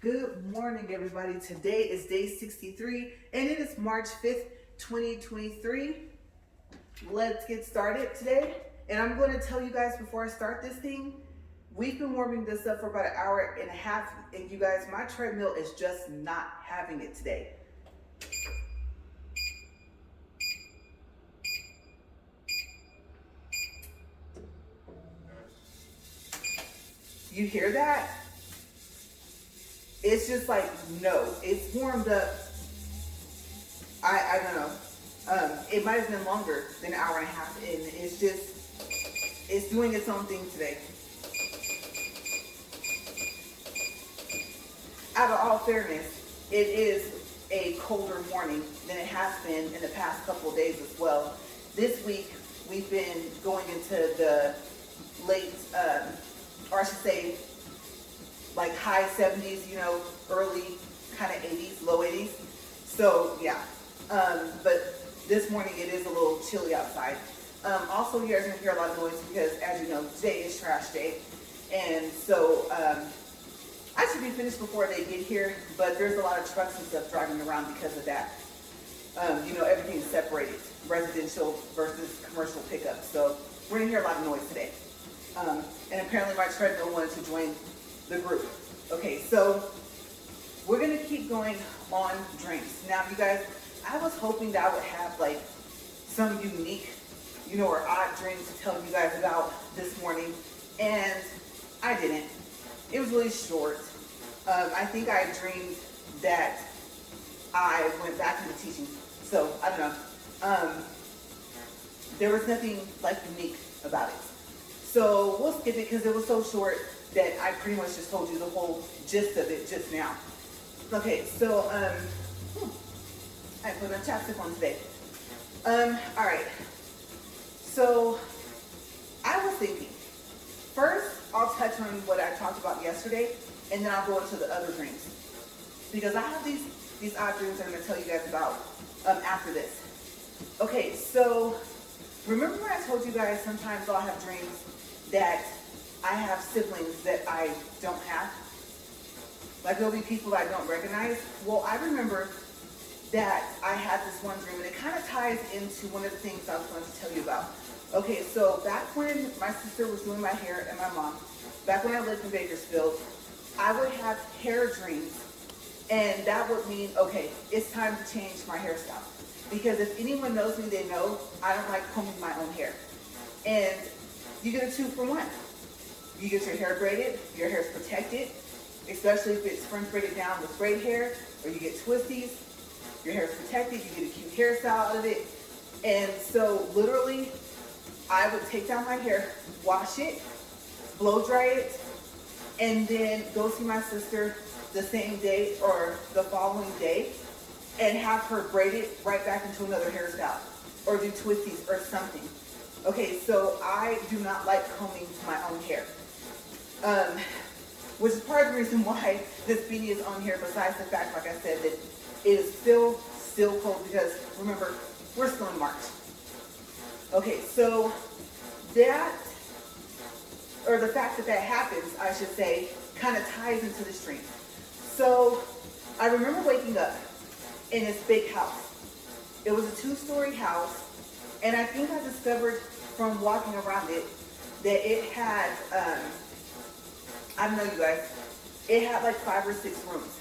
Good morning, everybody. Today is day 63, and it is March 5th, 2023. Let's get started today. And I'm going to tell you guys before I start this thing, we've been warming this up for about an hour and a half, and you guys, my treadmill is just not having it today. You hear that? It's just like, no, it's warmed up. I don't know. It might have been longer than an hour and a half, and it's doing its own thing today. Out of all fairness, it is a colder morning than it has been in the past couple of days as well. This week, we've been going into the late, or I should say, like high 70s, early kind of 80s, low 80s. So yeah, but this morning it is a little chilly outside. Also, you guys are gonna hear a lot of noise because, as you know, today is trash day, and so I should be finished before they get here. But there's a lot of trucks and stuff driving around because of that. Everything's separated, residential versus commercial pickup. So we're gonna hear a lot of noise today. And apparently my treadmill wanted to join the group. Okay, so we're gonna keep going on drinks. Now, you guys, I was hoping that I would have like some unique, or odd drink to tell you guys about this morning, and I didn't. It was really short. I think I dreamed that I went back into teaching. So I don't know. There was nothing like unique about it. So we'll skip it because it was so short that I pretty much just told you the whole gist of it just now. Okay, so I put a chapstick on today. All right. So I was thinking, first I'll touch on what I talked about yesterday, and then I'll go into the other dreams, because I have these odd dreams that I'm going to tell you guys about after this. Okay, so remember when I told you guys sometimes I'll have dreams that I have siblings that I don't have? Like there'll be people that I don't recognize. Well, I remember that I had this one dream, and it kind of ties into one of the things I was going to tell you about. Okay, so back when my sister was doing my hair and my mom, back when I lived in Bakersfield, I would have hair dreams, and that would mean, okay, it's time to change my hairstyle. Because if anyone knows me, they know I don't like combing my own hair. And you get a 2-for-1. You get your hair braided, your hair's protected, especially if it's front braided down with braid hair, or you get twisties, your hair's protected, you get a cute hairstyle out of it. And so literally, I would take down my hair, wash it, blow dry it, and then go see my sister the same day or the following day and have her braid it right back into another hairstyle or do twisties or something. Okay, so I do not like combing my own hair. Which is part of the reason why this beanie is on here, besides the fact, like I said, that it is still cold, because remember, we're still in March. Okay, so that, or the fact that that happens, I should say, kind of ties into the stream. So I remember waking up in this big house. It was a 2-story house, and I think I discovered from walking around it that it had, I don't know, you guys, it had like 5 or 6 rooms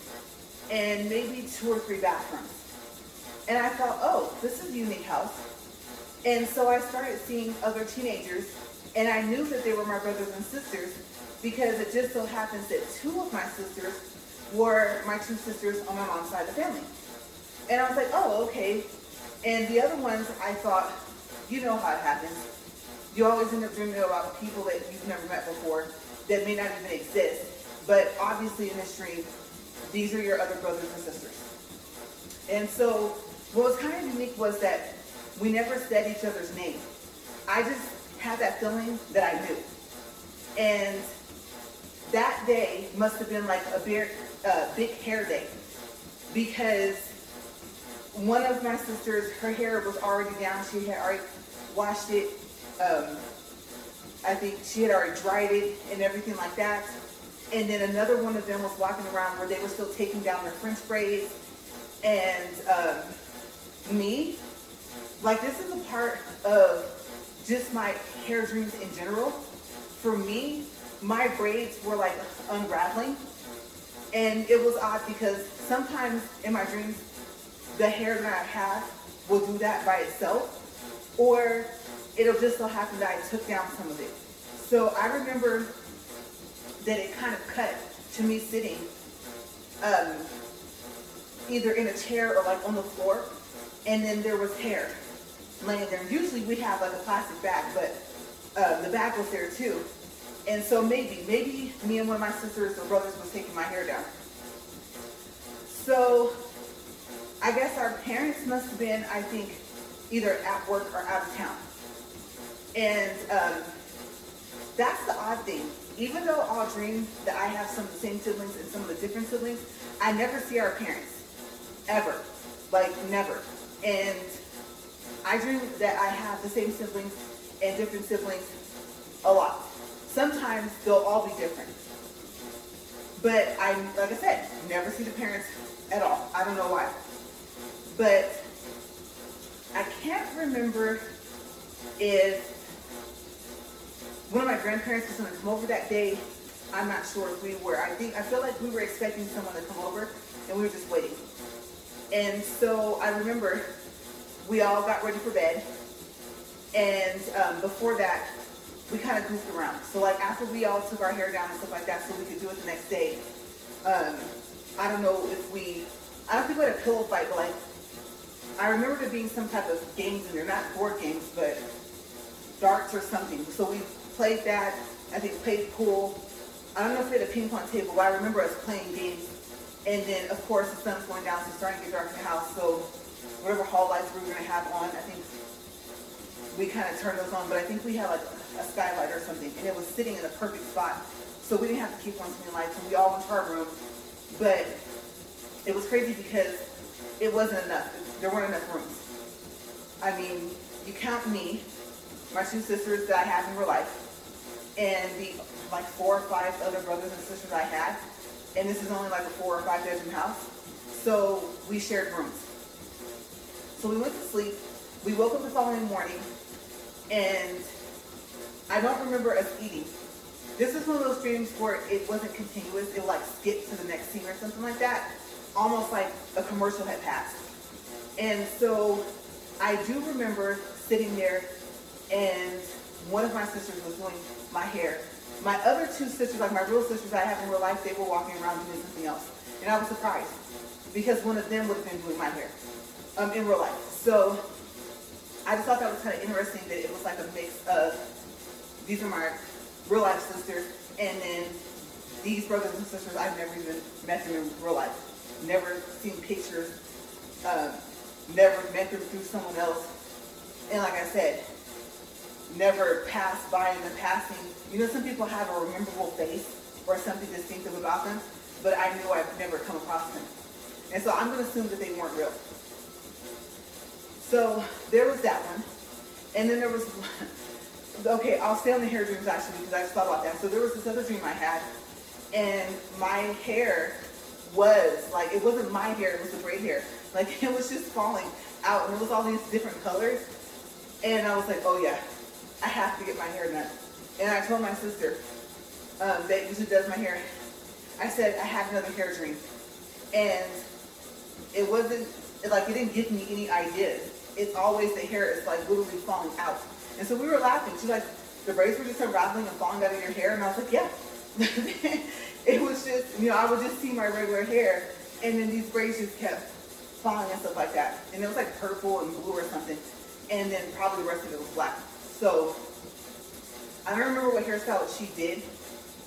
and maybe 2 or 3 bathrooms. And I thought, oh, this is a unique house. And so I started seeing other teenagers, and I knew that they were my brothers and sisters, because it just so happens that 2 of my sisters were my 2 sisters on my mom's side of the family. And I was like, oh, okay. And the other ones, I thought, you know how it happens. You always end up dreaming about people that you've never met before that may not even exist. But obviously in this dream, these are your other brothers and sisters. And so what was kind of unique was that we never said each other's name. I just had that feeling that I knew. And that day must have been like a big hair day, because one of my sisters, her hair was already down. She had already washed it. I think she had already dried it and everything like that. And then another one of them was walking around where they were still taking down their French braids. And me, like this is a part of just my hair dreams in general. For me, my braids were like unraveling. And it was odd because sometimes in my dreams, the hair that I have will do that by itself. Or it'll just so happen that I took down some of it. So I remember that it kind of cut to me sitting either in a chair or like on the floor, and then there was hair laying there. Usually we have like a plastic bag, but the bag was there too. And so maybe me and one of my sisters or brothers was taking my hair down. So I guess our parents must have been, I think, either at work or out of town. And that's the odd thing. Even though I'll dream that I have some of the same siblings and some of the different siblings, I never see our parents. Ever. Like, never. And I dream that I have the same siblings and different siblings a lot. Sometimes they'll all be different. But like I said, never see the parents at all. I don't know why. But I can't remember if one of my grandparents was going to come over that day. I'm not sure if we were. I feel like we were expecting someone to come over and we were just waiting. And so I remember we all got ready for bed. And before that, we kind of goofed around. So like after we all took our hair down and stuff like that so we could do it the next day, I don't know if I don't think we had a pillow fight, but like, I remember there being some type of games in there, not board games, but darts or something. So we played that, I think played pool. I don't know if we had a ping pong table, but I remember us playing games. And then, of course, the sun's going down, so it's starting to get dark in the house. So whatever hall lights we were going to have on, I think we kind of turned those on. But I think we had like a skylight or something, and it was sitting in a perfect spot. So we didn't have to keep on turning lights, and we all went to our room. But it was crazy because it wasn't enough. There weren't enough rooms. I mean, you count me, my two sisters that I have in real life, and the like 4 or 5 other brothers and sisters I had, and this is only like a 4 or 5 bedroom house. So we shared rooms. So we went to sleep. We woke up the following morning, and I don't remember us eating. This is one of those dreams where it wasn't continuous. It would like skip to the next scene or something like that, almost like a commercial had passed. And so I do remember sitting there, and one of my sisters was doing my hair. My other 2 sisters, like my real sisters I have in real life, they were walking around doing something else. And I was surprised because one of them would have been doing my hair in real life. So I just thought that was kind of interesting that it was like a mix of, these are my real life sisters, and then these brothers and sisters, I've never even met them in real life. Never seen pictures, never met them through someone else. And like I said, never passed by in the passing. You know, some people have a memorable face or something distinctive about them, but I knew I've never come across them. And so I'm going to assume that they weren't real. So there was that one. And then there was, okay, I'll stay on the hair dreams actually because I just thought about that. So there was this other dream I had, and my hair was like, it wasn't my hair, it was the braid hair. Like it was just falling out, and it was all these different colors. And I was like, oh yeah, I have to get my hair done. And I told my sister that usually does my hair, I said, I have another hair dream. And it wasn't, like it didn't give me any ideas. It's always the hair is like literally falling out. And so we were laughing. She's like, the braids were just unraveling and falling out of your hair. And I was like, yeah. It was just, you know, I would just see my regular hair, and then these braids just kept falling and stuff like that. And it was like purple and blue or something. And then probably the rest of it was black. So I don't remember what hairstyle she did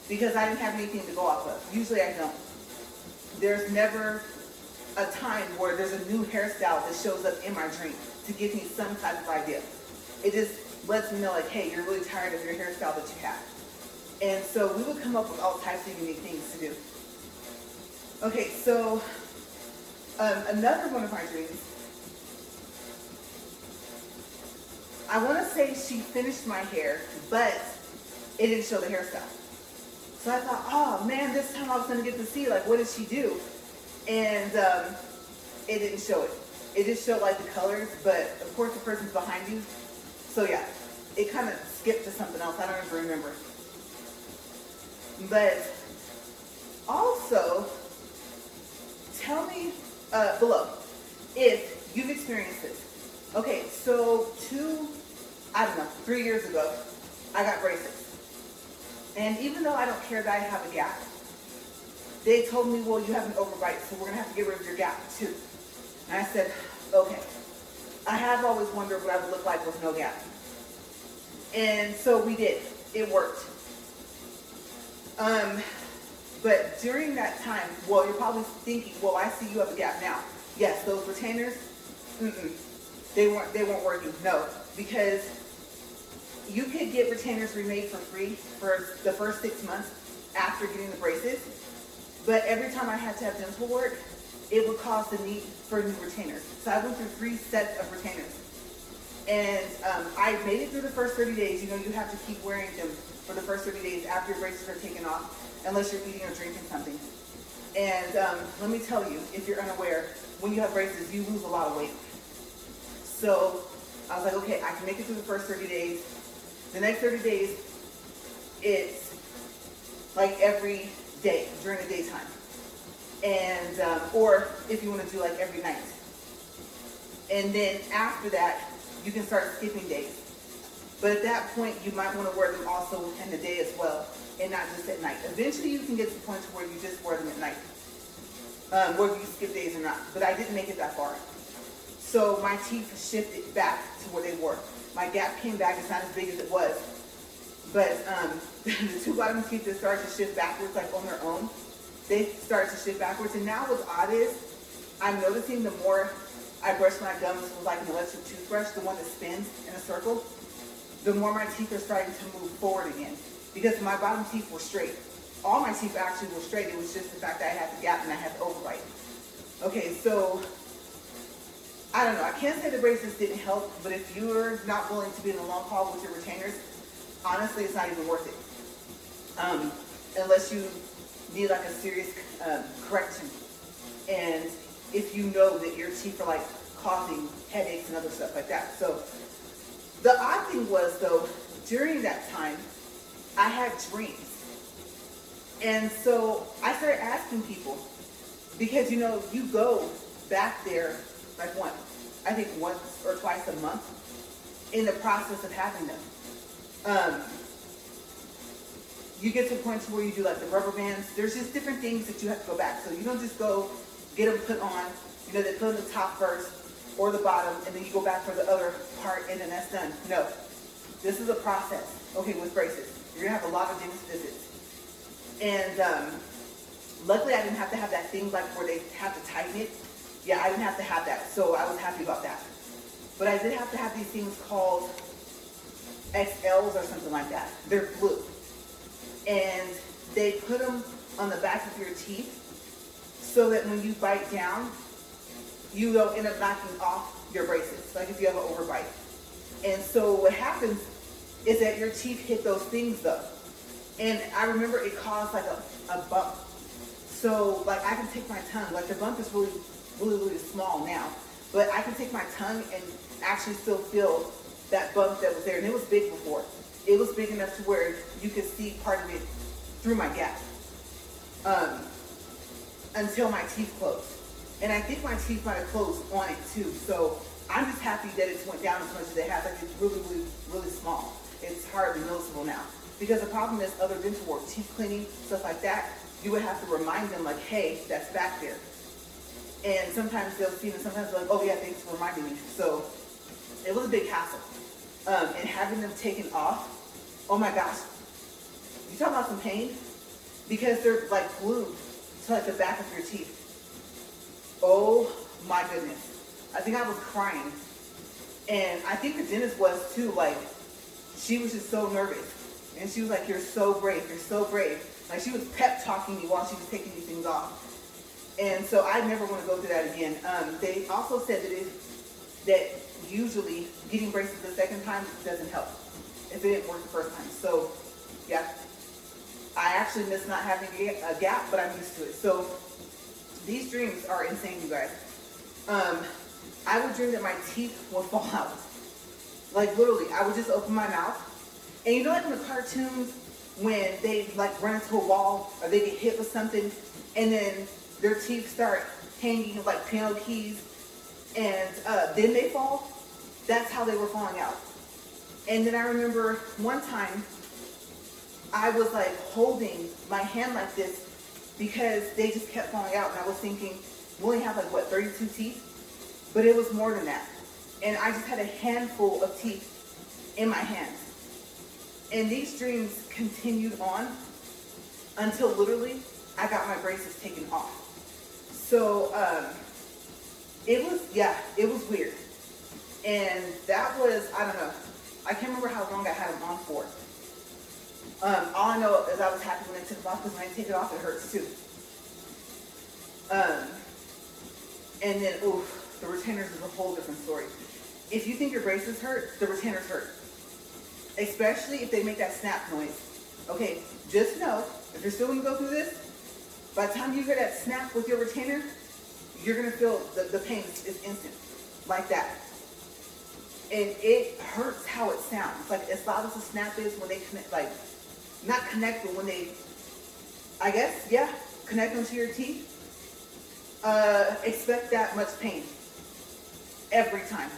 because I didn't have anything to go off of. Usually I don't. There's never a time where there's a new hairstyle that shows up in my dream to give me some type of idea. It just lets me know like, hey, you're really tired of your hairstyle that you have. And so we would come up with all types of unique things to do. Okay, so another one of my dreams, I want to say she finished my hair, but it didn't show the hairstyle. So I thought, oh man, this time I was gonna get to see like what did she do? And it didn't show it. It just showed like the colors, but of course the person's behind you. So yeah, it kind of skipped to something else. I don't even remember. But also, tell me below if you've experienced this. Okay, so 3 years ago, I got braces. And even though I don't care that I have a gap, they told me, well, you have an overbite, so we're gonna have to get rid of your gap too. And I said, okay. I have always wondered what I would look like with no gap. And so we did. It worked. But during that time, well, you're probably thinking, well, I see you have a gap now. Yes, those retainers, they weren't working. No, because you could get retainers remade for free for the first 6 months after getting the braces. But every time I had to have dental work, it would cause the need for new retainers. So I went through 3 sets of retainers. And I made it through the first 30 days. You know, you have to keep wearing them for the first 30 days after your braces are taken off, unless you're eating or drinking something. And let me tell you, if you're unaware, when you have braces, you lose a lot of weight. So I was like, okay, I can make it through the first 30 days. The next 30 days, it's like every day during the daytime. And, or if you want to do like every night. And then after that, you can start skipping days. But at that point, you might want to wear them also in the day as well, and not just at night. Eventually, you can get to the point where you just wear them at night, whether you skip days or not. But I didn't make it that far. So my teeth shifted back to where they were. My gap came back. It's not as big as it was. But the 2 bottom teeth that started to shift backwards, like on their own, they started to shift backwards. And now what's odd is, I'm noticing the more I brush my gums with like an electric toothbrush, the one that spins in a circle, the more my teeth are starting to move forward again. Because my bottom teeth were straight. All my teeth actually were straight. It was just the fact that I had the gap and I had the overbite. Okay, so I don't know. I can't say the braces didn't help, but if you're not willing to be in the long haul with your retainers, honestly, it's not even worth it. Unless you need like a serious correction. And if you know that your teeth are like causing headaches and other stuff like that. So the odd thing was though, during that time, I had dreams. And so I started asking people, because you know, you go back there like once or twice a month in the process of having them. You get to a point where you do like the rubber bands. There's just different things that you have to go back. So you don't just go get them put on. You know, they put on the top first or the bottom, and then you go back for the other part, and then that's done. No, this is a process. Okay, with braces, you're gonna have a lot of dentist visits, and luckily I didn't have to have that thing like where they have to tighten it. Yeah, I didn't have to have that, so I was happy about that. But I did have to have these things called XLs or something like that. They're blue. And they put them on the back of your teeth so that when you bite down, you don't end up knocking off your braces, like if you have an overbite. And so what happens is that your teeth hit those things though. And I remember it caused like a bump. So like I can take my tongue, like the bump is really, really, really small now, but I can take my tongue and actually still feel that bump that was there. And it was big before. It was big enough to where you could see part of it through my gap until my teeth closed. And I think my teeth might have closed on it too. So I'm just happy that it's went down as much as it has. Like it's really, really, really small. It's hardly noticeable now. Because the problem is other dental work, teeth cleaning, stuff like that, you would have to remind them like, hey, that's back there. And sometimes they'll see it and sometimes they're like, oh yeah, thanks for reminding me. So it was a big hassle. And having them taken off, oh my gosh, you talking about some pain? Because they're like glued to like the back of your teeth. Oh my goodness. I think I was crying. And I think the dentist was too, like, she was just so nervous. And she was like, you're so brave, you're so brave. Like she was pep talking me while she was taking these things off. And so I never want to go through that again. They also said that usually getting braces the second time doesn't help if it didn't work the first time. So yeah, I actually miss not having a gap, but I'm used to it. So these dreams are insane, you guys. I would dream that my teeth would fall out. Like literally, I would just open my mouth. And you know, like in the cartoons, when they like run into a wall or they get hit with something, and then their teeth start hanging like piano keys, and then they fall. That's how they were falling out. And then I remember one time I was like holding my hand like this because they just kept falling out, and I was thinking, we only have like what, 32 teeth? But it was more than that. And I just had a handful of teeth in my hands. And these dreams continued on until literally I got my braces taken off. So it was weird. And that was, I don't know, I can't remember how long I had them on for. All I know is I was happy when I took it off, because when I take it off, it hurts too. And then, oof, the retainers is a whole different story. If you think your braces hurt, the retainers hurt. Especially if they make that snap noise. Okay, just know, if you're still gonna go through this, by the time you hear that snap with your retainer, you're gonna feel the pain is instant, like that. And it hurts how it sounds. Like as loud as the snap is when they connect, like, not connect, but when they, I guess, yeah, connect them to your teeth, expect that much pain every time.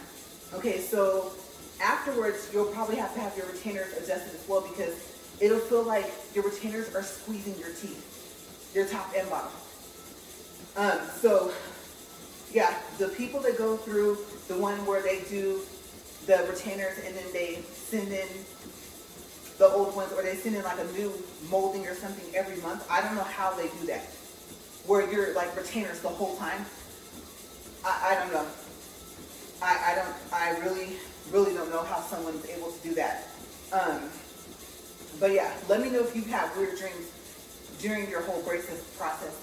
Okay, so afterwards, you'll probably have to have your retainers adjusted as well, because it'll feel like your retainers are squeezing your teeth, your top and bottom. So yeah, the people that go through the one where they do the retainers and then they send in the old ones, or they send in like a new molding or something every month. I don't know how they do that, where you're like retainers the whole time. I don't know. I really don't know how someone's able to do that. But yeah, let me know if you have weird dreams during your whole braces process.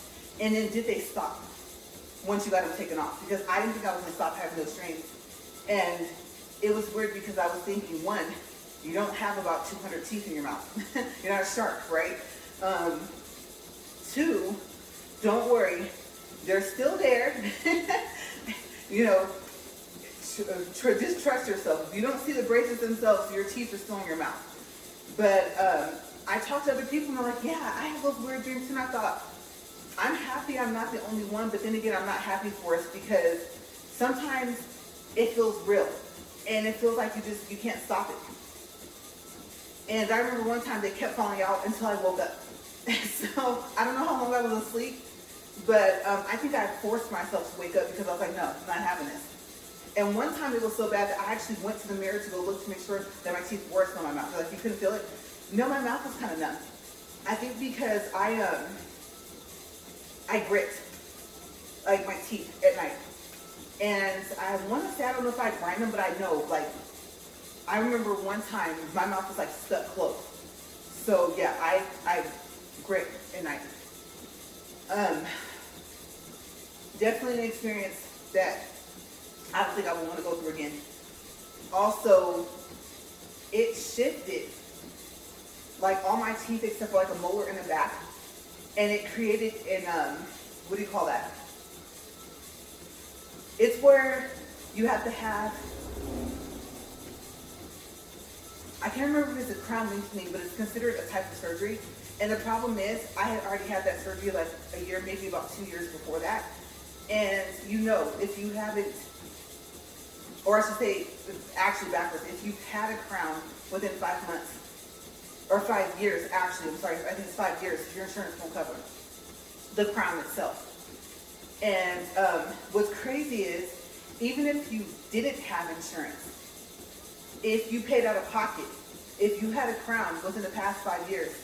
And then did they stop once you got them taken off? Because I didn't think I was gonna stop having those dreams. And it was weird because I was thinking, one, you don't have about 200 teeth in your mouth. You're not a shark, right? Two, don't worry, they're still there. You know, just trust yourself. If you don't see the braces themselves, your teeth are still in your mouth. But I talked to other people and they're like, yeah, I have those weird dreams too. And I thought, I'm happy I'm not the only one, but then again, I'm not happy for us, because sometimes it feels real and it feels like you can't stop it. And I remember one time they kept falling out until I woke up. So I don't know how long I was asleep, but I think I forced myself to wake up, because I was like, no, I'm not having this. And one time it was so bad that I actually went to the mirror to go look to make sure that my teeth were still in my mouth. Like, you couldn't feel it? No, my mouth was kind of numb. I think because I grit like my teeth at night. And I want to say, I don't know if I grind them, but I know, like, I remember one time my mouth was like stuck closed. So yeah, I grit at night. Definitely an experience that I don't think I would want to go through again. Also, it shifted like all my teeth except for like a molar in the back, and it created an what do you call that? It's where you have to have, I can't remember if it's a crown lengthening, but it's considered a type of surgery. And the problem is, I had already had that surgery like a year, maybe about 2 years before that. And you know, if you haven't, or I should say, actually backwards, if you've had a crown within 5 months, or 5 years, actually, I'm sorry, I think it's 5 years, your insurance won't cover the crown itself. And what's crazy is, even if you didn't have insurance, if you paid out of pocket, if you had a crown within the past 5 years,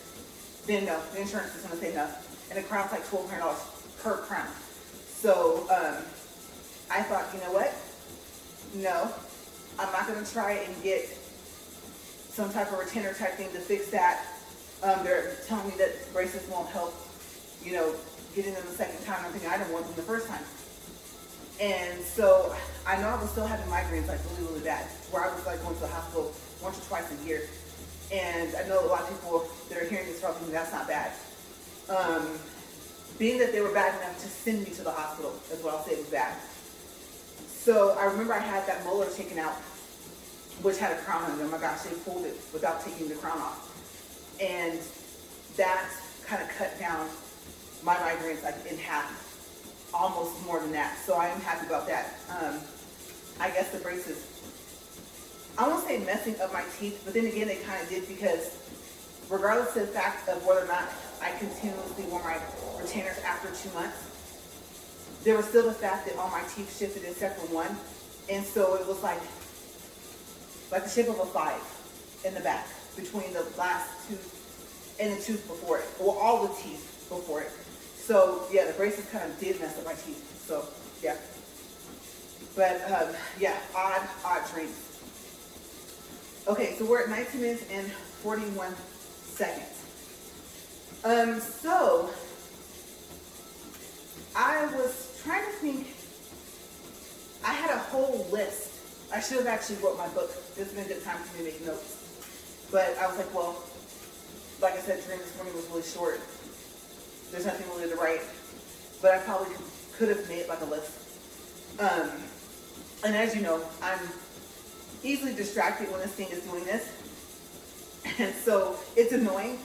then no, the insurance is going to say no. And the crown's like $1,200 per crown. So I thought, you know what? No, I'm not going to try and get some type of retainer type thing to fix that. They're telling me that braces won't help, you know, getting them the second time. I'm thinking I didn't want them the first time. And so I know I was still having migraines like really, really bad, where I was like going to the hospital once or twice a year. And I know a lot of people that are hearing this probably think that's not bad. Being that they were bad enough to send me to the hospital is what I'll say was bad. So I remember I had that molar taken out, which had a crown on it. Oh my gosh, they pulled it without taking the crown off. And that kind of cut down my migraines like in half, almost more than that. So I am happy about that. I guess the braces, I won't say messing up my teeth, but then again, they kind of did, because regardless of the fact of whether or not I continuously wore my retainers after 2 months, there was still the fact that all my teeth shifted except for one. And so it was like the shape of a 5 in the back between the last tooth and the tooth before it, or all the teeth before it. So yeah, the braces kind of did mess up my teeth. So yeah, but yeah, odd dreams. Okay, so we're at 19 minutes and 41 seconds. So I was trying to think. I had a whole list. I should have actually wrote my book. This has been a good time for me to make notes. But I was like, well, like I said, dream this morning was really short. There's nothing really to write. But I probably could have made like a list. And as you know, I'm easily distracted when this thing is doing this. And so it's annoying.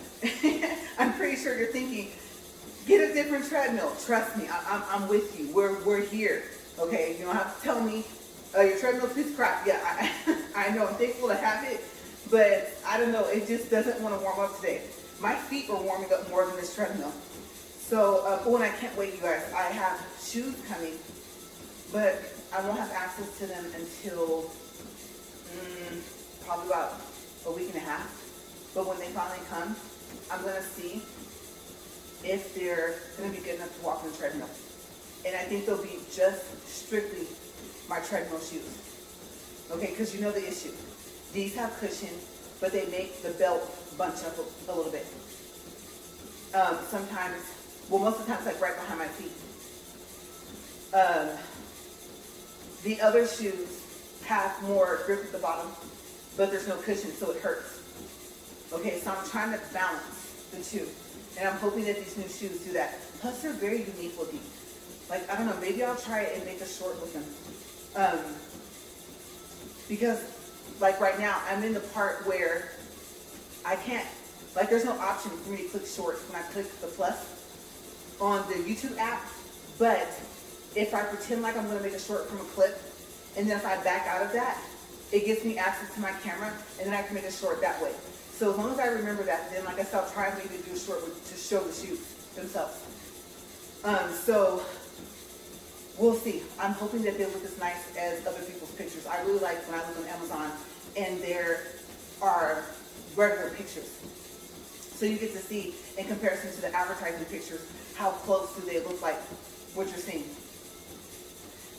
I'm pretty sure you're thinking, get a different treadmill. Trust me, I'm with you. We're here. Okay, you don't have to tell me your treadmill's a piece of crap. Yeah, I know. I'm thankful to have it, but I don't know. It just doesn't want to warm up today. My feet are warming up more than this treadmill. So, and I can't wait, you guys. I have shoes coming, but I won't have access to them until probably about a week and a half. But when they finally come, I'm going to see if they're going to be good enough to walk on the treadmill. And I think they'll be just strictly my treadmill shoes. Okay, because you know the issue. These have cushion, but they make the belt bunch up a little bit. Sometimes, well, most of the time it's like right behind my feet. The other shoes have more grip at the bottom, but there's no cushion, so it hurts. Okay, so I'm trying to balance the two. And I'm hoping that these new shoes do that. Plus, they're very unique looking. Like, I don't know, maybe I'll try it and make a short with them. Because, like right now, I'm in the part where I can't, like there's no option for me to click short when I click the plus on the YouTube app. But if I pretend like I'm going to make a short from a clip, and then if I back out of that, it gives me access to my camera, and then I can make a short that way. So as long as I remember that, then like I said, I'll try and maybe do a short to show the shoes themselves. So we'll see. I'm hoping that they look as nice as other people's pictures. I really like when I look on Amazon and there are regular pictures. So you get to see, in comparison to the advertising pictures, how close do they look like what you're seeing.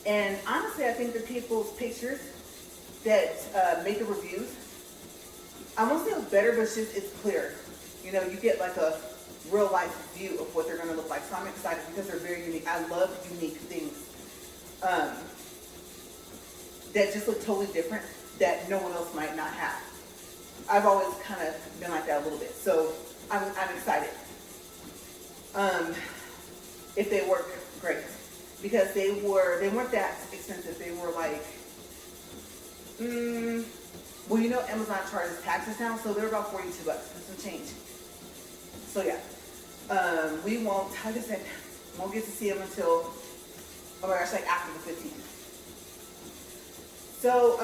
And honestly, I think the people's pictures that make the reviews, I won't say it's better, but it's clear. You know, you get like a real life view of what they're going to look like. So I'm excited because they're very unique. I love unique things that just look totally different that no one else might not have. I've always kind of been like that a little bit. So I'm excited. If they work, great. Because they weren't that expensive. They were like, well, you know, Amazon charges taxes now, so they're about $42 and some change. So yeah, we won't, like I said, won't get to see them until, oh my gosh, like after the 15th. So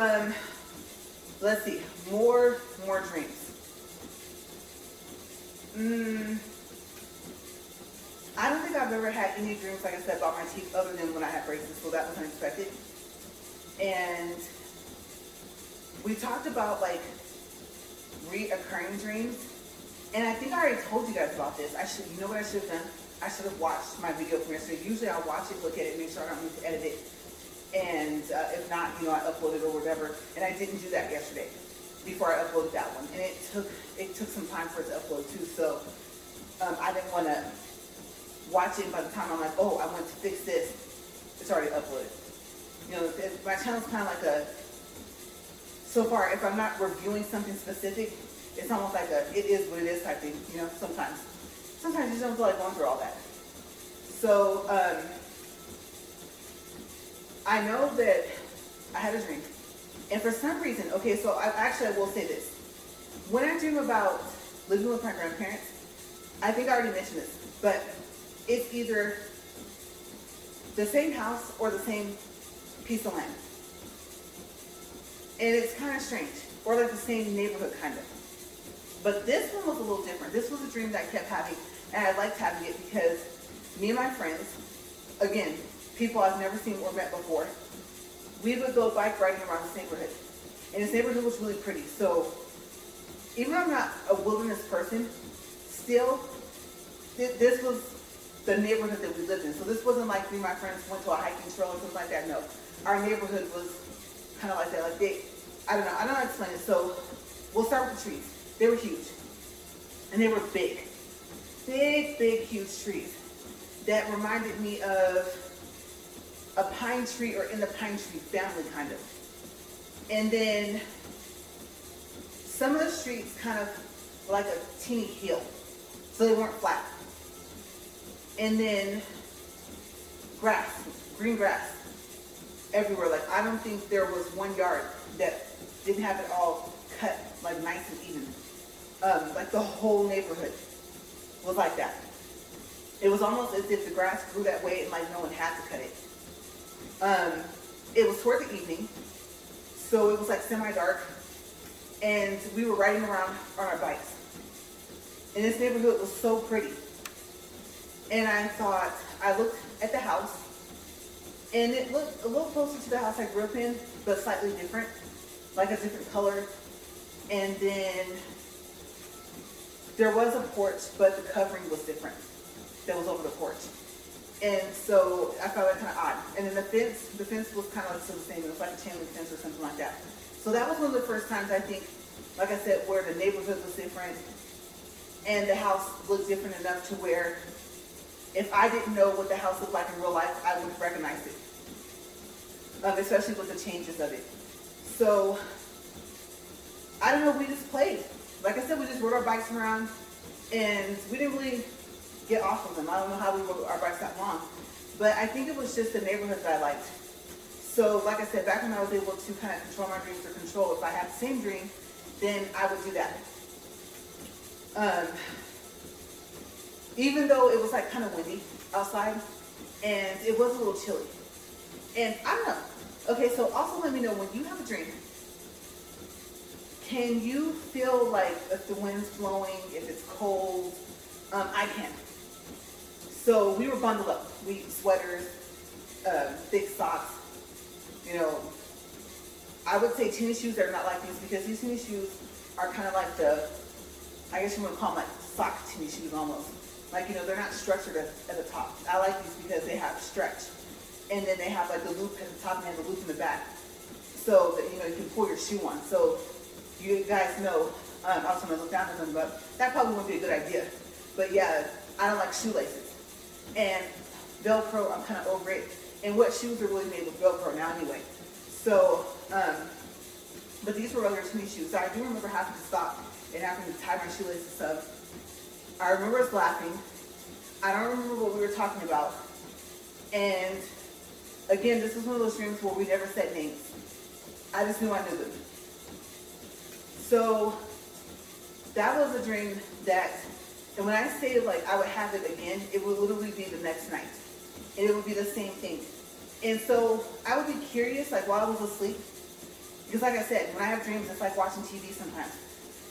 let's see, more dreams. I don't think I've ever had any dreams, like I said, about my teeth other than when I had braces, so that was unexpected. And we talked about like reoccurring dreams, and I think I already told you guys about this. You know what I should have done? I should have watched my video from yesterday. Usually I'll watch it, look at it, make sure I don't need to edit it, and if not, you know, I upload it or whatever. And I didn't do that yesterday before I uploaded that one, and it took some time for it to upload too. So I didn't want to watch it. By the time I'm like, oh, I want to fix this, it's already uploaded. You know, my channel's kind of like a, so far, if I'm not reviewing something specific, It's almost like a it is what it is type thing, you know, sometimes. Sometimes you just don't feel like going through all that. So I know that I had a dream. And for some reason, okay, so I will say this. When I dream about living with my grandparents, I think I already mentioned this, but it's either the same house or the same piece of land. And it's kind of strange, or like the same neighborhood kind of. But this one was a little different. This was a dream that I kept having, and I liked having it because me and my friends, again, people I've never seen or met before, we would go bike riding around this neighborhood. And this neighborhood was really pretty. So even though I'm not a wilderness person, still, this was the neighborhood that we lived in. So this wasn't like me and my friends went to a hiking trail or something like that. No, our neighborhood was kind of like that. Like I don't know how to explain it. So we'll start with the trees. They were huge. And they were big. Big, huge trees that reminded me of a pine tree or in the pine tree family kind of. And then some of the streets kind of like a teeny hill. So they weren't flat. And then grass, green grass everywhere. Like I don't think there was one yard that didn't have it all cut like nice and even. Like the whole neighborhood was like that. It was almost as if the grass grew that way and like no one had to cut it. It was toward the evening, so it was like semi-dark, and we were riding around on our bikes. And this neighborhood was so pretty. And I thought, I looked at the house, and it looked a little closer to the house I grew up in, but slightly different, like a different color. And then there was a porch, but the covering was different that was over the porch. And so I found that kind of odd. And then the fence was kind of like still the same. It was like a chain link fence or something like that. So that was one of the first times I think, like I said, where the neighborhood was different and the house looked different enough to where if I didn't know what the house looked like in real life, I would have recognized it. Especially with the changes of it. So, I don't know, we just played. Like I said, we just rode our bikes around and we didn't really get off of them. I don't know how we rode our bikes that long. But I think it was just the neighborhood that I liked. So, like I said, back when I was able to kind of control my dreams or control, if I had the same dream, then I would do that. Even though it was like kind of windy outside and it was a little chilly. And I don't know. Okay, so also let me know when you have a dream, can you feel like if the wind's blowing, if it's cold? I can. So we were bundled up. We sweaters, thick socks, you know. I would say tennis shoes that are not like these because these tennis shoes are kind of like the, I guess you want to call them like sock tennis shoes almost. Like, you know, they're not structured at the top. I like these because they have stretch. And then they have like the loop at the top and they have the loop in the back. So that, you know, you can pull your shoe on. So you guys know, I was going to look down at them, but that probably wouldn't be a good idea. But yeah, I don't like shoelaces. And Velcro, I'm kind of over it. And what shoes are really made with Velcro now anyway? So, but these were regular tennis shoes. So I do remember having to stop and having to tie my shoelaces up. I remember us laughing. I don't remember what we were talking about. And again, this was one of those dreams where we never said names. I just knew I knew them. So that was a dream that, and when I say like I would have it again, it would literally be the next night. And it would be the same thing. And so I would be curious, like while I was asleep, because like I said, when I have dreams, it's like watching TV sometimes.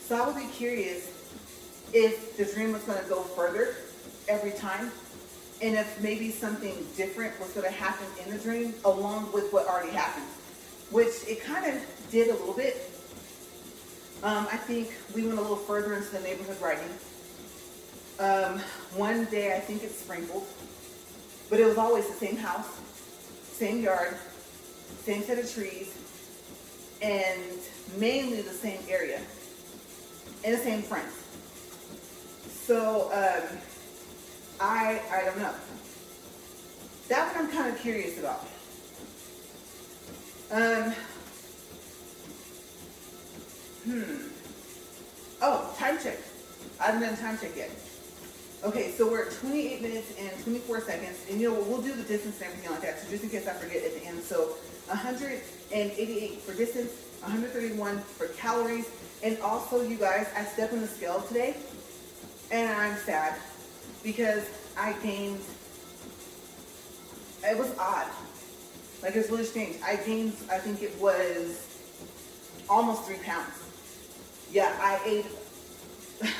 So I would be curious if the dream was going to go further every time, and if maybe something different was going to happen in the dream along with what already happened, which it kind of did a little bit. I think we went a little further into the neighborhood writing. One day I think it sprinkled, but it was always the same house, same yard, same set of trees, and mainly the same area, and the same friends. So, I don't know. That one I'm kind of curious about. Oh, time check. I haven't done a time check yet. Okay, so we're at 28 minutes and 24 seconds, and we'll do the distance and everything like that, so just in case I forget at the end. So 188 for distance, 131 for calories, and also, you guys, I stepped on the scale today, and I'm sad because I gained, it was odd. Like, it was really strange. I gained, I think it was almost 3 pounds. Yeah, I ate,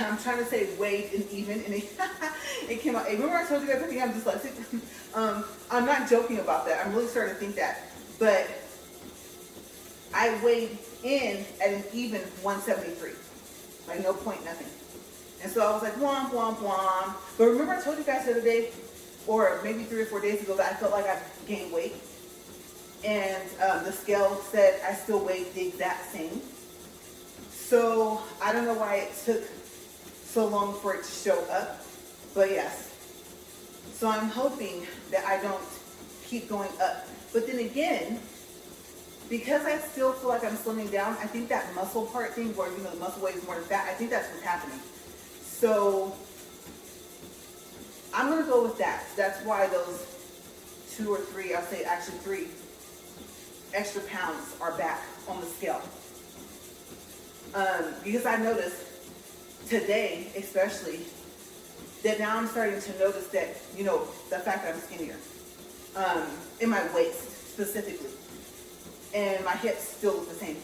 I'm trying to say weighed and even, and it came out. Remember I told you guys I think I'm dyslexic? I'm not joking about that. I'm really starting to think that. But I weighed in at an even 173. Like, no point, nothing. And so I was like, womp, womp, womp. But remember I told you guys the other day, or maybe 3 or 4 days ago, that I felt like I gained weight. And the scale said I still weighed the exact same. So I don't know why it took so long for it to show up, but yes. So I'm hoping that I don't keep going up. But then again, because I still feel like I'm slimming down, I think that muscle part thing where, the muscle weighs more than fat, I think that's what's happening. So I'm gonna go with that. That's why those 2 or 3, I'll say actually 3 extra pounds are back on the scale. Because I noticed today, especially, that now I'm starting to notice that, the fact that I'm skinnier, in my waist specifically, and my hips still look the same,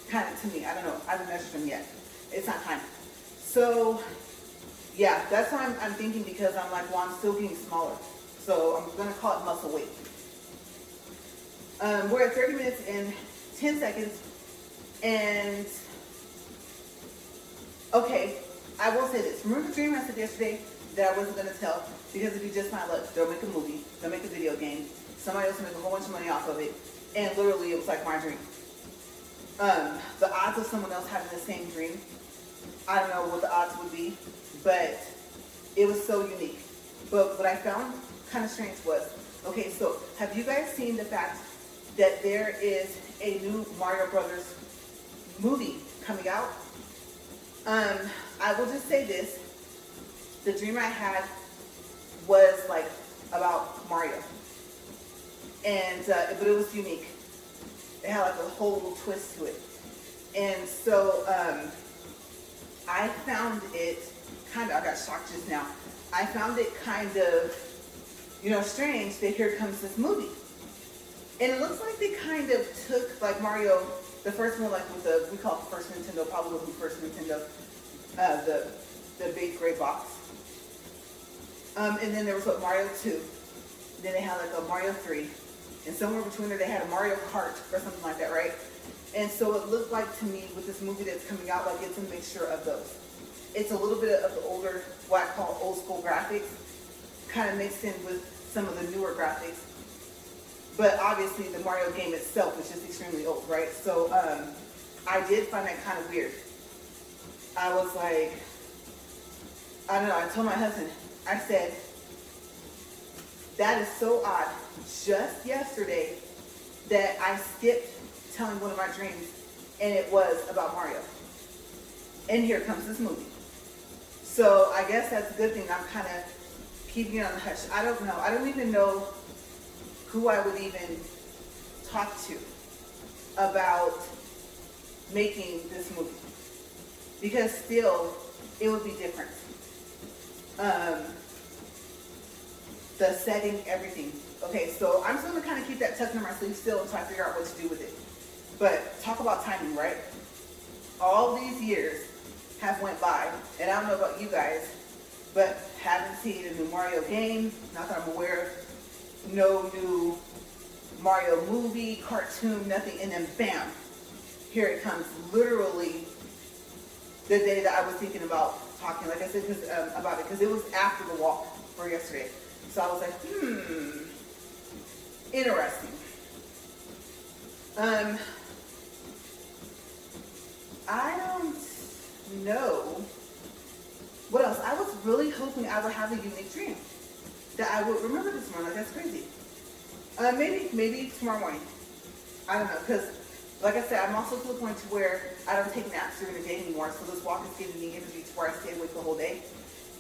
kind of to me. I don't know. I haven't measured them yet. It's not time. So, yeah, that's what I'm thinking, because I'm like, well, I'm still getting smaller. So I'm going to call it muscle weight. We're at 30 minutes and 10 seconds, and okay, I will say this. Remember the dream I said yesterday that I wasn't going to tell? Because if you just find, look, they'll make a movie, they'll make a video game, somebody else will make a whole bunch of money off of it, and literally it was like my dream. The odds of someone else having the same dream, I don't know what the odds would be, but it was so unique. But what I found kind of strange was, okay, so have you guys seen the fact that there is a new Mario Brothers movie coming out? I will just say this. The dream I had was like about Mario. And, but it was unique. It had like a whole little twist to it. And so, I found it kind of, I got shocked just now. I found it kind of, strange that here comes this movie. And it looks like they kind of took like Mario, the first one, like with we call it the first Nintendo, probably wasn't the first Nintendo, the big gray box. And then there was what, Mario 2. Then they had like a Mario 3. And somewhere between there they had a Mario Kart or something like that, right? And so it looked like to me with this movie that's coming out, like it's a mixture of those. It's a little bit of the older, what I call old school graphics, kind of mixed in with some of the newer graphics. But obviously the Mario game itself is just extremely old, right? So I did find that kind of weird. I was like, I don't know, I told my husband, I said, that is so odd. Just yesterday that I skipped telling one of my dreams, and it was about Mario. And here comes this movie. So I guess that's a good thing. I'm kind of keeping it on the hush. I don't know. I don't even know who I would even talk to about making this movie. Because still, it would be different. The setting, everything. Okay, so I'm just going to kind of keep that tucked in my sleeve still until I figure out what to do with it. But talk about timing, right? All these years have went by, and I don't know about you guys, but haven't seen a new Mario game, not that I'm aware of, no new Mario movie, cartoon, nothing, and then bam, here it comes, literally the day that I was thinking about talking, like I said, about it, because it was after the walk for yesterday. So I was like, interesting. I don't know. What else? I was really hoping I would have a unique dream that I would remember this morning. Like, that's crazy. Maybe tomorrow morning. I don't know, because Like I said, I'm also to the point to where I don't take naps during the day anymore. So this walk is giving me energy to where I stay awake the whole day.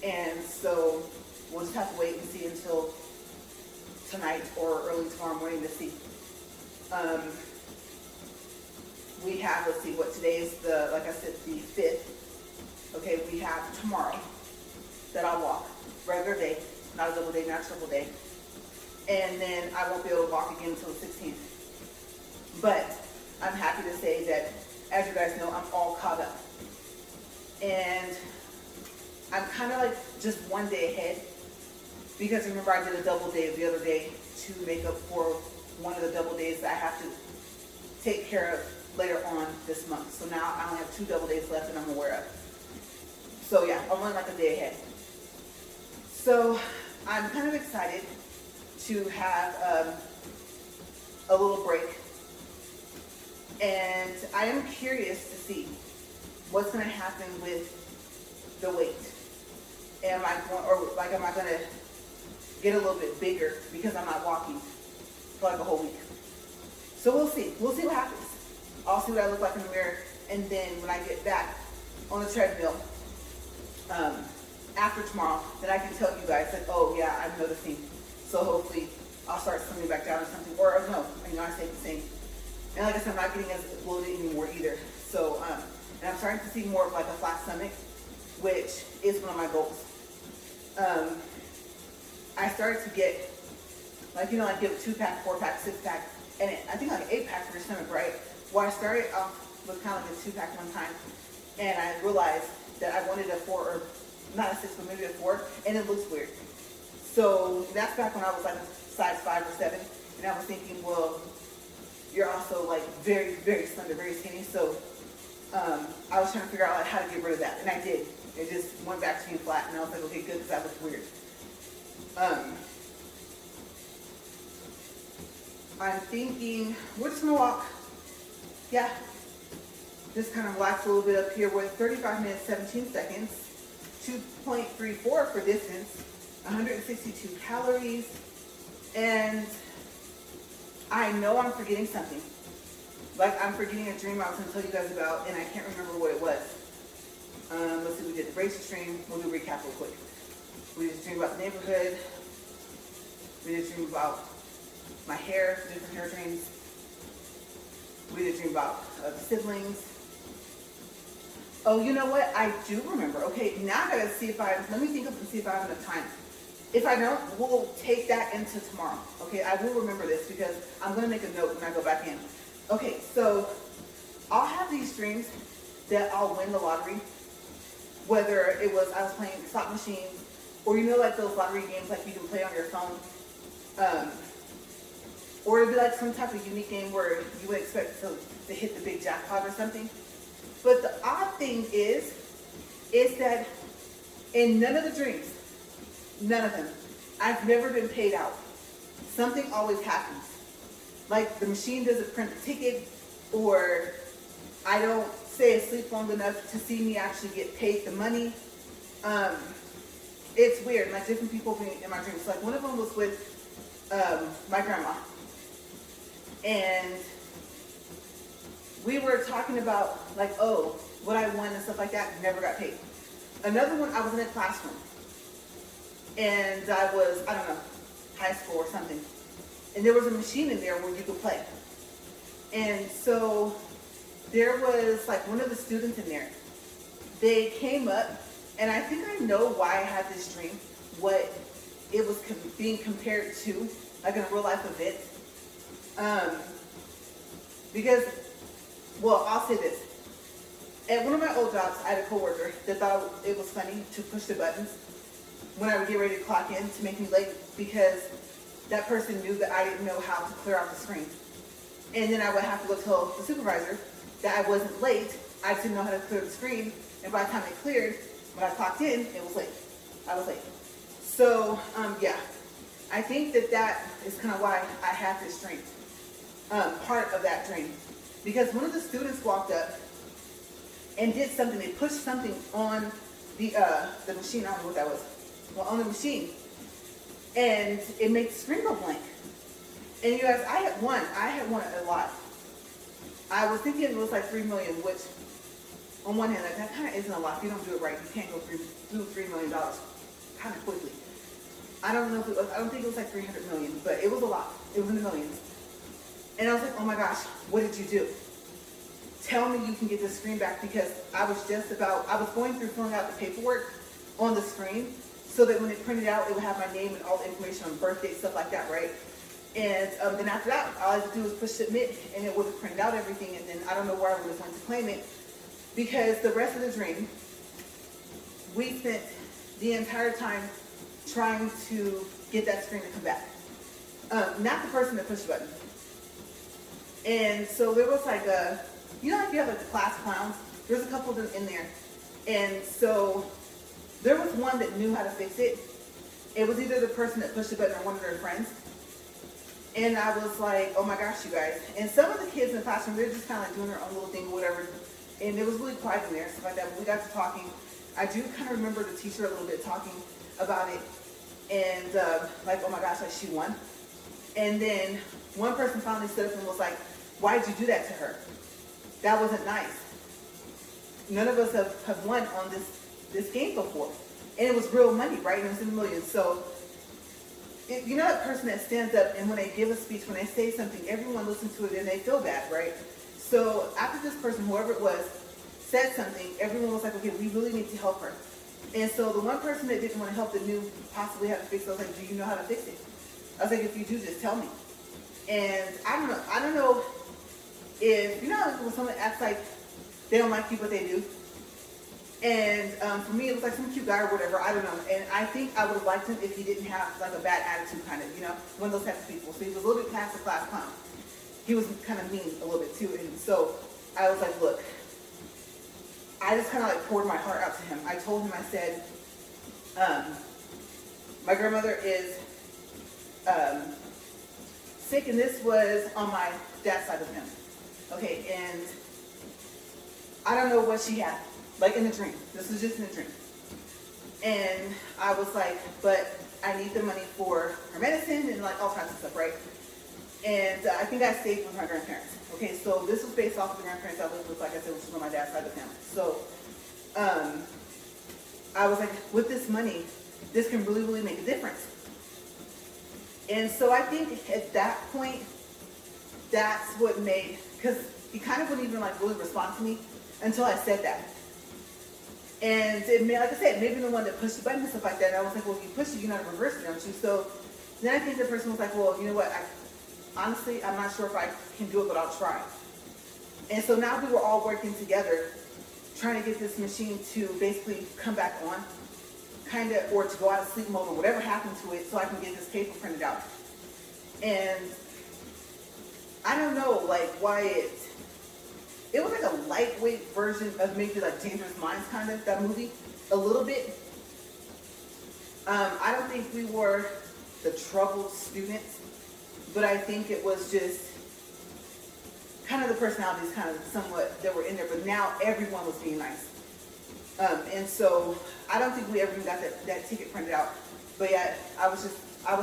And so we'll just have to wait and see until tonight or early tomorrow morning to see. We have, let's see, what today is the, like I said, the 5th. Okay, we have tomorrow that I'll walk. Regular day, not a double day, not a triple day. And then I won't be able to walk again until the 16th. But I'm happy to say that, as you guys know, I'm all caught up. And I'm kind of like just one day ahead. Because remember, I did a double day the other day to make up for one of the double days that I have to take care of later on this month. So now I only have 2 double days left that I'm aware of. So yeah, I'm only like a day ahead. So I'm kind of excited to have a little break. And I am curious to see what's going to happen with the weight. Am I going to get a little bit bigger because I'm not walking for like a whole week? So we'll see. We'll see what happens. I'll see what I look like in the mirror, and then when I get back on the treadmill after tomorrow, then I can tell you guys that, oh yeah, I'm noticing. So hopefully I'll start slimming back down or something, or no, I stay the same. And like I said, I'm not getting as bloated anymore either. So, and I'm starting to see more of like a flat stomach, which is one of my goals. I started to get, like, you know, like get a 2-pack, 4-pack, 6-pack, and I think like an 8-pack for your stomach, right? Well, I started off with kind of like a 2-pack one time, and I realized that I wanted a 4, or not a 6, but maybe a 4, and it looks weird. So that's back when I was like a size 5 or 7, and I was thinking, well, you're also like very, very slender, very skinny. So I was trying to figure out like how to get rid of that, and I did. It just went back to being flat, and I was like, okay, good, because that looks weird. I'm thinking we're just gonna walk. Yeah, just kind of relax a little bit up here. We're at 35 minutes, 17 seconds, 2.34 for distance, 162 calories, and I know I'm forgetting something. Like I'm forgetting a dream I was gonna tell you guys about, and I can't remember what it was. Let's see, we did the braces dream. We'll do a recap real quick. We did a dream about the neighborhood. We did a dream about my hair, different hair dreams. We did a dream about the siblings. Oh, you know what? I do remember. Okay, now I gotta see if let me think of and see if I have enough time. If I don't, we'll take that into tomorrow. Okay, I will remember this because I'm gonna make a note when I go back in. Okay, so I'll have these dreams that I'll win the lottery. Whether it was I was playing slot machines, or you know, like those lottery games like you can play on your phone. Or it'd be like some type of unique game where you would expect to hit the big jackpot or something. But the odd thing is that in none of the dreams, none of them, I've never been paid out. Something always happens. Like the machine doesn't print a ticket, or I don't stay asleep long enough to see me actually get paid the money. It's weird, like different people in my dreams. Like one of them was with my grandma. And we were talking about like, oh, what I won and stuff like that, never got paid. Another one, I was in a classroom. And I was, I don't know, high school or something. And there was a machine in there where you could play. And so there was like one of the students in there. They came up, and I think I know why I had this dream, what it was being compared to, like in a real life event. Because, well, I'll say this. At one of my old jobs, I had a coworker that thought it was funny to push the buttons when I would get ready to clock in to make me late, because that person knew that I didn't know how to clear out the screen. And then I would have to go tell the supervisor that I wasn't late, I just didn't know how to clear the screen, and by the time it cleared, when I clocked in, it was late. I was late. So, yeah, I think that is kind of why I had this dream, part of that dream. Because one of the students walked up and did something. They pushed something on the machine. I don't know what that was. Well, on the machine. And it made the screen go blank. And you guys, I had won a lot. I was thinking it was like 3 million, which on one hand, like, that kind of isn't a lot. If you don't do it right, you can't go through $3 million kind of quickly. I don't know if it was, I don't think it was like 300 million, but it was a lot. It was in the millions. And I was like, oh my gosh, what did you do? Tell me you can get this screen back, because I was going through filling out the paperwork on the screen so that when it printed out, it would have my name and all the information on birthday, stuff like that, right? And then after that, all I had to do was push submit, and it would have printed out everything, and then I don't know where I would have went to claim it, because the rest of the dream, we spent the entire time trying to get that screen to come back. Not the person that pushed the button. And so there was like you know, like you have like the class clowns, there's a couple of them in there. And so there was one that knew how to fix it. It was either the person that pushed the button or one of their friends. And I was like, oh my gosh, you guys. And some of the kids in the classroom, they're just kind of like doing their own little thing or whatever. And it was really quiet in there, stuff like that. When we got to talking, I do kind of remember the teacher a little bit talking about it. And like, oh my gosh, like she won. And then one person finally stood up and was like, why did you do that to her? That wasn't nice. None of us have won on this game before. And it was real money, right? And it was in the millions. So, you know that person that stands up and when they give a speech, when they say something, everyone listens to it and they feel bad, right? So after this person, whoever it was, said something, everyone was like, okay, we really need to help her. And so the one person that didn't want to help that knew possibly how to fix it, I was like, do you know how to fix it? I was like, if you do, just tell me. And I don't know if, you know, when someone acts like they don't like you, but they do. And for me, it was like some cute guy or whatever, I don't know. And I think I would have liked him if he didn't have like a bad attitude, kind of, you know, one of those types of people. So he was a little bit past the class clown. He was kind of mean a little bit too. And so I was like, look, I just kind of like poured my heart out to him. I told him, I said, my grandmother is sick, and this was on my dad's side of him. Okay, and I don't know what she had, like in the dream. This was just in the dream. And I was like, but I need the money for her medicine and like all kinds of stuff, right? And I think I stayed with my grandparents. Okay, so this was based off of the grandparents I lived with, like I said, which was on my dad's side of the family. So I was like, with this money, this can really, really make a difference. And so I think at that point, that's what made, because he kind of wouldn't even like really respond to me until I said that. And it made, like I said, maybe the one that pushed the button and stuff like that. And I was like, well, if you push it, you know how to reverse it, don't you? So then I think the person was like, well, you know what? Honestly, I'm not sure if I can do it, but I'll try. And so now we were all working together, trying to get this machine to basically come back on, kind of, or to go out of sleep mode or whatever happened to it, so I can get this paper printed out. And I don't know, like, why it was like a lightweight version of maybe like Dangerous Minds, kind of, that movie, a little bit. I don't think we were the troubled students, but I think it was just kind of the personalities kind of somewhat that were in there, but now everyone was being nice. And so I don't think we ever even got that ticket printed out. But yeah, I was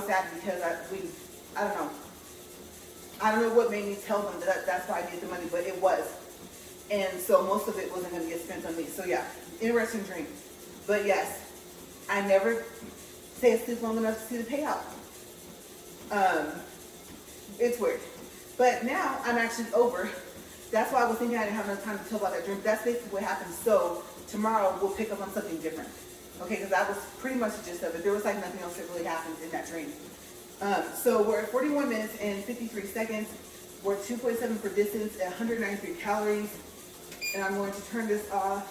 sad because I don't know. I don't know what made me tell them that's why I needed the money, but it was. And so most of it wasn't going to get spent on me. So yeah, interesting dream. But yes, I never stay asleep long enough to see the payout. It's weird. But now I'm actually over. That's why I was thinking I didn't have enough time to tell about that dream. That's basically what happened. So tomorrow we'll pick up on something different. Okay, because that was pretty much the gist of it. There was like nothing else that really happened in that dream. So we're at 41 minutes and 53 seconds. We're 2.7 for distance at 193 calories. And I'm going to turn this off.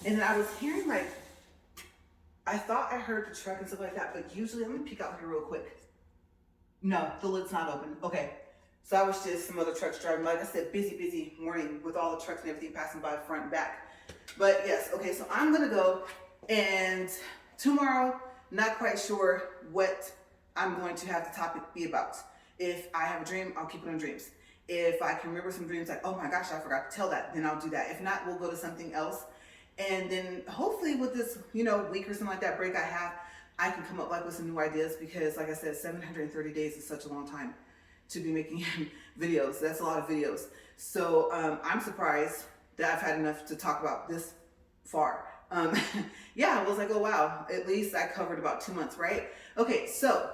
And I was hearing like, I thought I heard the truck and stuff like that, but usually, let me peek out here real quick. No, the lid's not open. Okay. So I was just some other trucks driving. Like I said, busy morning with all the trucks and everything passing by front and back. But yes, okay, so I'm gonna go, and tomorrow, not quite sure what I'm going to have the topic be about. If I have a dream, I'll keep it on dreams. If I can remember some dreams like, oh my gosh, I forgot to tell that, then I'll do that. If not, we'll go to something else. And then hopefully with this, week or something like that break I have, I can come up like with some new ideas, because like I said, 730 days is such a long time. to be making videos. That's a lot of videos. So I'm surprised that I've had enough to talk about this far. Yeah, I was like, oh wow, at least I covered about 2 months, right? Okay, so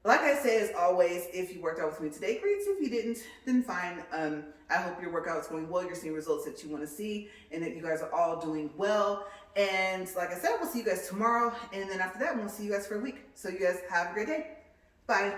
like I say, as always, if you worked out with me today, great. If you didn't, then fine. I hope your workout is going well. You're seeing results that you want to see, and that you guys are all doing well. And like I said, we'll see you guys tomorrow. And then after that, we'll see you guys for a week. So you guys have a great day. Bye.